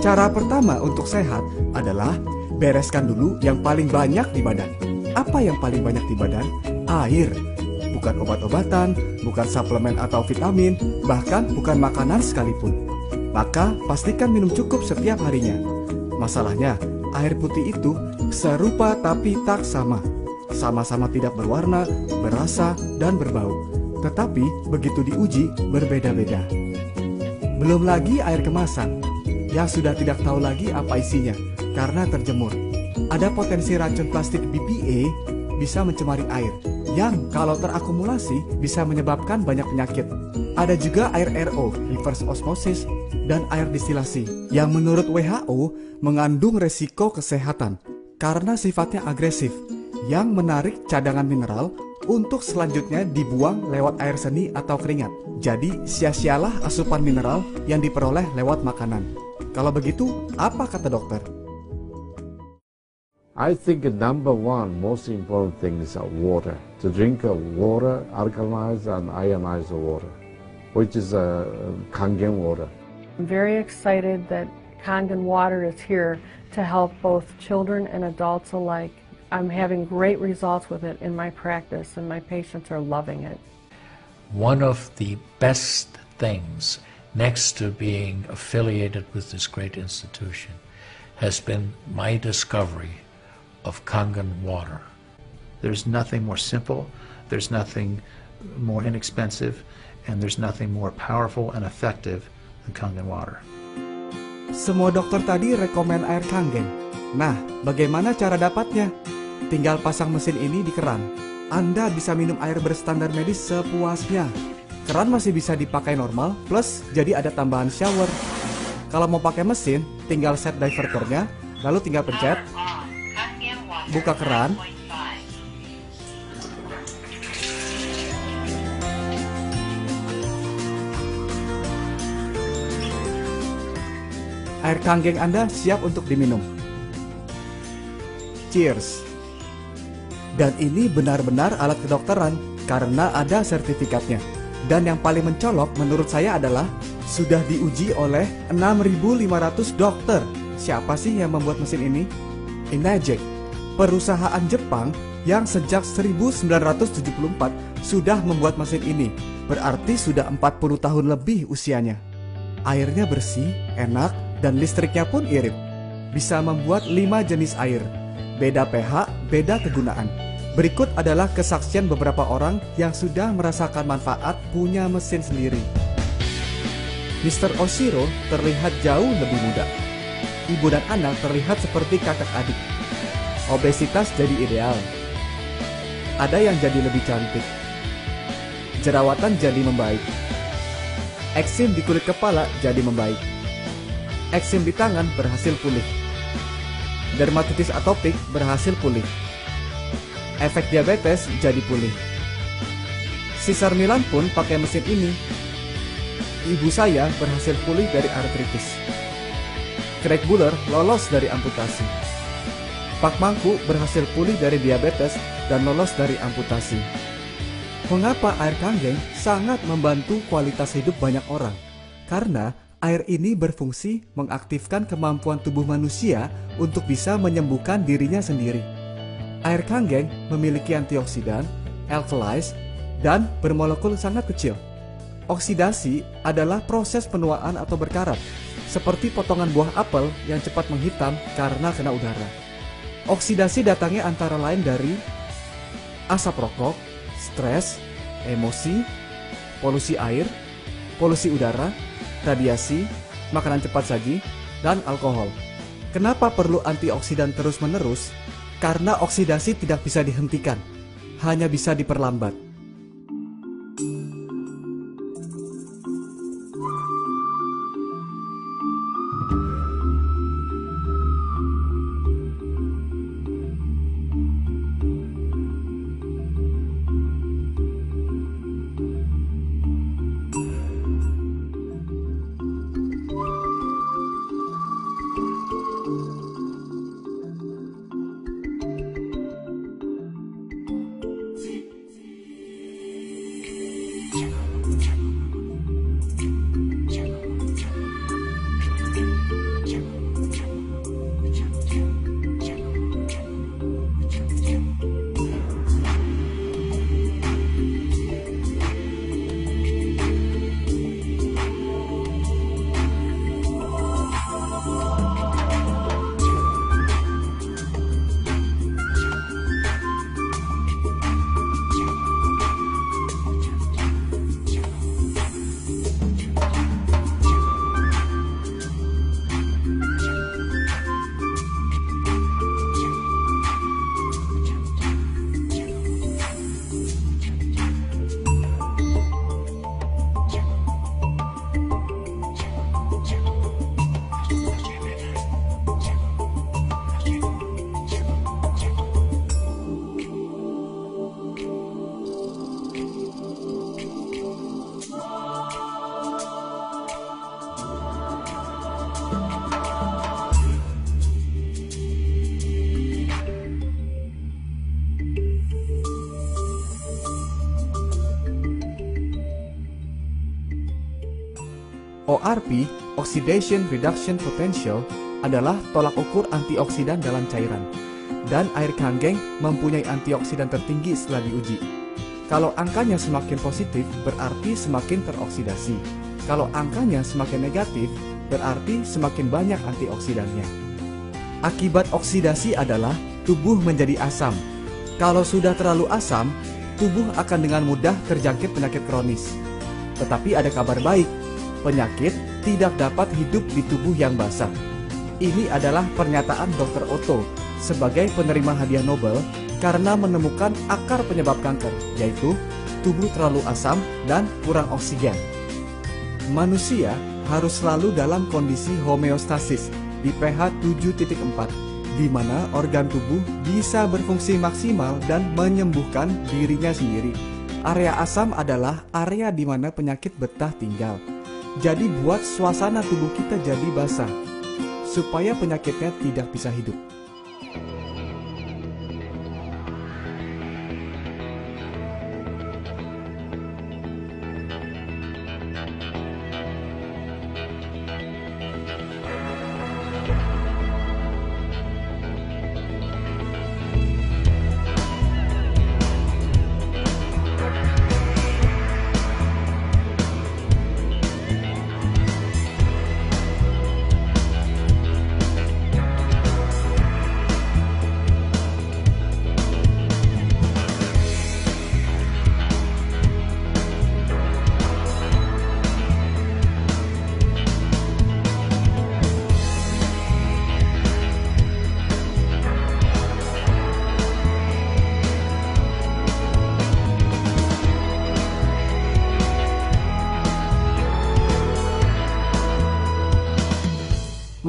Cara pertama untuk sehat adalah bereskan dulu yang paling banyak di badan. Apa yang paling banyak di badan? Air. Bukan obat-obatan, bukan suplemen atau vitamin, bahkan bukan makanan sekalipun. Maka pastikan minum cukup setiap harinya. Masalahnya, air putih itu serupa tapi tak sama. Sama-sama tidak berwarna, berasa, dan berbau. Tetapi begitu diuji, berbeda-beda. Belum lagi air kemasan, yang sudah tidak tahu lagi apa isinya karena terjemur. Ada potensi racun plastik BPA bisa mencemari air, yang kalau terakumulasi bisa menyebabkan banyak penyakit. Ada juga air RO, reverse osmosis, dan air distilasi, yang menurut WHO mengandung resiko kesehatan karena sifatnya agresif, yang menarik cadangan mineral untuk selanjutnya dibuang lewat air seni atau keringat. Jadi sia-sialah asupan mineral yang diperoleh lewat makanan. Kalau begitu, apa kata dokter? I think number one most important thing is water. To drink water, alkalized and ionized water, which is Kangen water. I'm very excited that Kangen water is here to help both children and adults alike. I'm having great results with it in my practice, and my patients are loving it. One of the best things next to being affiliated with this great institution has been my discovery of Kangen water. There's nothing more simple, there's nothing more inexpensive, and there's nothing more powerful and effective than Kangen water. Semua dokter tadi rekomen air Kangen. Nah, bagaimana cara dapatnya? Tinggal pasang mesin ini di keran. Anda bisa minum air berstandar medis sepuasnya. Keran masih bisa dipakai normal, plus jadi ada tambahan shower. Kalau mau pakai mesin, tinggal set diverternya, lalu tinggal pencet, buka keran, air Kangen Anda siap untuk diminum. Cheers! Dan ini benar-benar alat kedokteran karena ada sertifikatnya. Dan yang paling mencolok menurut saya adalah sudah diuji oleh 6.500 dokter. Siapa sih yang membuat mesin ini? Inaject, perusahaan Jepang yang sejak 1974 sudah membuat mesin ini. Berarti sudah 40 tahun lebih usianya. Airnya bersih, enak, dan listriknya pun irit. Bisa membuat 5 jenis air. Beda pH, beda kegunaan. Berikut adalah kesaksian beberapa orang yang sudah merasakan manfaat punya mesin sendiri. Mr. Oshiro terlihat jauh lebih muda. Ibu dan anak terlihat seperti kakak adik. Obesitas jadi ideal. Ada yang jadi lebih cantik. Jerawatan jadi membaik. Eksim di kulit kepala jadi membaik. Eksim di tangan berhasil pulih. Dermatitis atopik berhasil pulih. Efek diabetes jadi pulih. Si Sarmilan pun pakai mesin ini. Ibu saya berhasil pulih dari artritis. Craig Buller lolos dari amputasi. Pak Mangku berhasil pulih dari diabetes dan lolos dari amputasi. Mengapa air Kangen sangat membantu kualitas hidup banyak orang? Karena air ini berfungsi mengaktifkan kemampuan tubuh manusia untuk bisa menyembuhkan dirinya sendiri. Air Kangen memiliki antioksidan, alkalize, dan bermolekul sangat kecil. Oksidasi adalah proses penuaan atau berkarat, seperti potongan buah apel yang cepat menghitam karena kena udara. Oksidasi datangnya antara lain dari asap rokok, stres, emosi, polusi air, polusi udara, radiasi, makanan cepat saji, dan alkohol. Kenapa perlu antioksidan terus-menerus? Karena oksidasi tidak bisa dihentikan, hanya bisa diperlambat. ORP, Oxidation Reduction Potential, adalah tolak ukur antioksidan dalam cairan. Dan air kanggeng mempunyai antioksidan tertinggi setelah diuji. Kalau angkanya semakin positif, berarti semakin teroksidasi. Kalau angkanya semakin negatif, berarti semakin banyak antioksidannya. Akibat oksidasi adalah tubuh menjadi asam. Kalau sudah terlalu asam, tubuh akan dengan mudah terjangkit penyakit kronis. Tetapi ada kabar baik, penyakit tidak dapat hidup di tubuh yang basah. Ini adalah pernyataan Dr. Otto sebagai penerima hadiah Nobel karena menemukan akar penyebab kanker, yaitu tubuh terlalu asam dan kurang oksigen. Manusia harus selalu dalam kondisi homeostasis di pH 7.4, di mana organ tubuh bisa berfungsi maksimal dan menyembuhkan dirinya sendiri. Area asam adalah area di mana penyakit betah tinggal. Jadi buat suasana tubuh kita jadi basah, supaya penyakitnya tidak bisa hidup.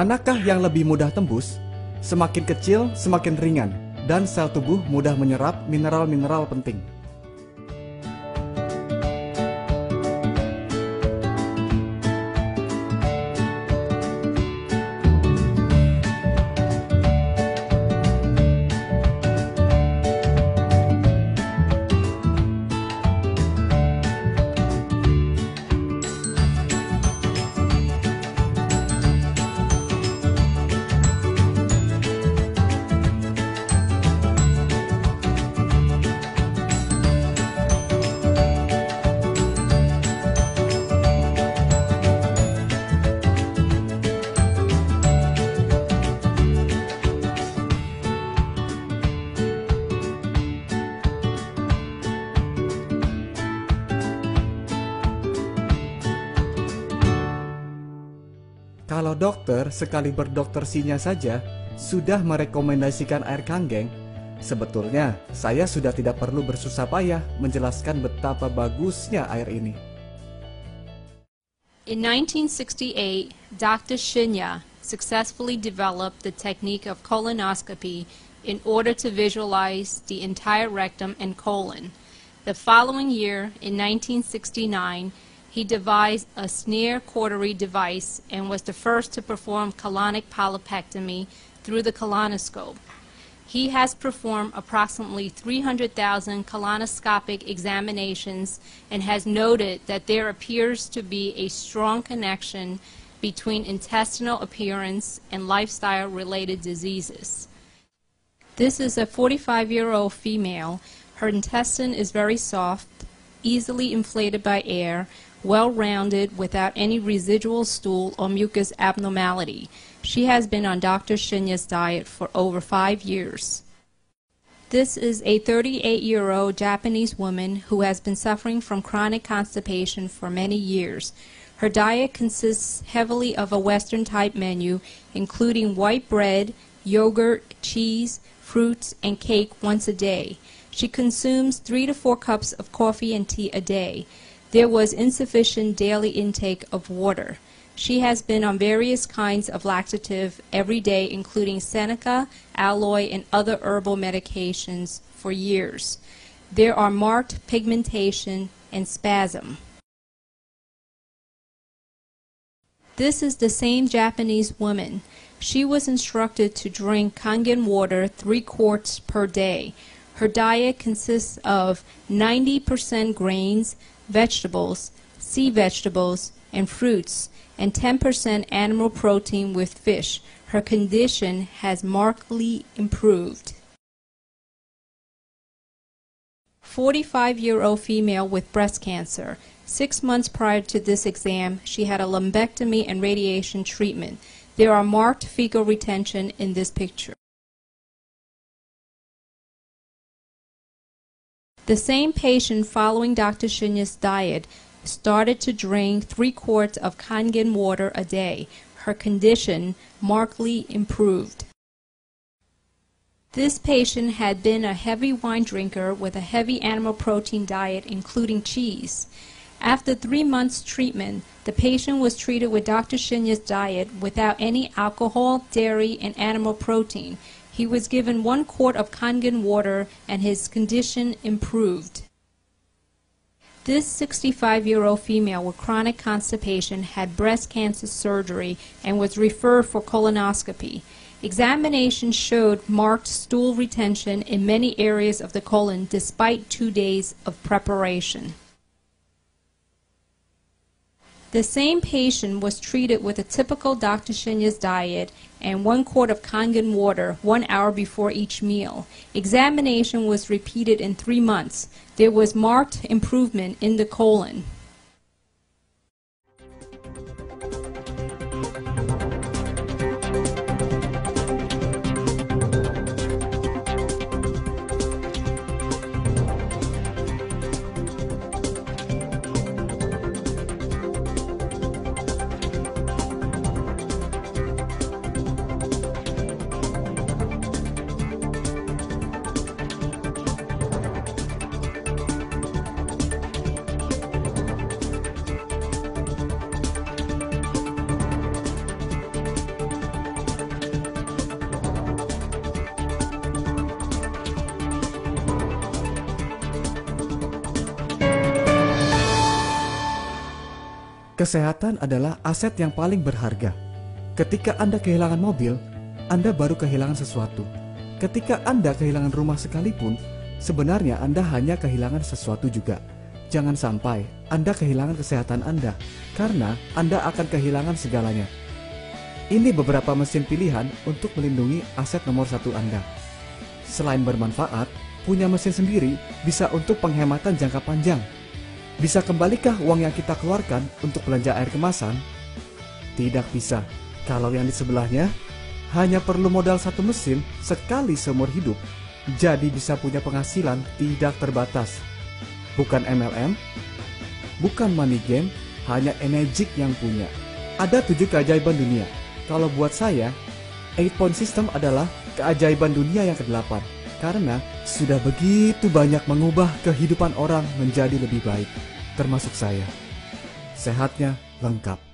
Manakah yang lebih mudah tembus? Semakin kecil, semakin ringan, dan sel tubuh mudah menyerap mineral-mineral penting. Kalau dokter sekali berdoktersinya saja sudah merekomendasikan air kanggeng, sebetulnya saya sudah tidak perlu bersusah payah menjelaskan betapa bagusnya air ini. In 1968, Dr. Shinya successfully developed the technique of colonoscopy in order to visualize the entire rectum and colon. The following year, in 1969, he devised a snare cautery device and was the first to perform colonic polypectomy through the colonoscope. He has performed approximately 300,000 colonoscopic examinations and has noted that there appears to be a strong connection between intestinal appearance and lifestyle-related diseases. This is a 45-year-old female. Her intestine is very soft, easily inflated by air, well-rounded without any residual stool or mucus abnormality. She has been on Dr. Shinya's diet for over 5 years. This is a 38-year-old Japanese woman who has been suffering from chronic constipation for many years. Her diet consists heavily of a Western-type menu, including white bread, yogurt, cheese, fruits, and cake once a day. She consumes 3 to 4 cups of coffee and tea a day. There was insufficient daily intake of water. She has been on various kinds of laxative every day, including Seneca, Alloy, and other herbal medications for years. There are marked pigmentation and spasm. This is the same Japanese woman. She was instructed to drink Kangen water 3 quarts per day. Her diet consists of 90% grains, vegetables, sea vegetables, and fruits, and 10% animal protein with fish. Her condition has markedly improved. 45-year-old female with breast cancer. 6 months prior to this exam, she had a lumpectomy and radiation treatment. There are marked fecal retention in this picture. The same patient following Dr. Shinya's diet started to drink 3 quarts of Kangen water a day. Her condition markedly improved. This patient had been a heavy wine drinker with a heavy animal protein diet, including cheese. After 3 months treatment, the patient was treated with Dr. Shinya's diet without any alcohol, dairy, and animal protein. He was given 1 quart of Kangen water and his condition improved. This 65-year-old female with chronic constipation had breast cancer surgery and was referred for colonoscopy. Examination showed marked stool retention in many areas of the colon despite 2 days of preparation. The same patient was treated with a typical Dr. Shinya's diet and 1 quart of Kangen water 1 hour before each meal. Examination was repeated in 3 months. There was marked improvement in the colon. Kesehatan adalah aset yang paling berharga. Ketika Anda kehilangan mobil, Anda baru kehilangan sesuatu. Ketika Anda kehilangan rumah sekalipun, sebenarnya Anda hanya kehilangan sesuatu juga. Jangan sampai Anda kehilangan kesehatan Anda, karena Anda akan kehilangan segalanya. Ini beberapa mesin pilihan untuk melindungi aset nomor 1 Anda. Selain bermanfaat, punya mesin sendiri bisa untuk penghematan jangka panjang. Bisa kembalikah uang yang kita keluarkan untuk belanja air kemasan? Tidak bisa. Kalau yang di sebelahnya hanya perlu modal 1 mesin sekali seumur hidup, jadi bisa punya penghasilan tidak terbatas. Bukan MLM, bukan money game, hanya Energik yang punya. Ada 7 keajaiban dunia. Kalau buat saya, 8-point system adalah keajaiban dunia yang ke-8. Karena sudah begitu banyak mengubah kehidupan orang menjadi lebih baik, termasuk saya. Sehatnya lengkap.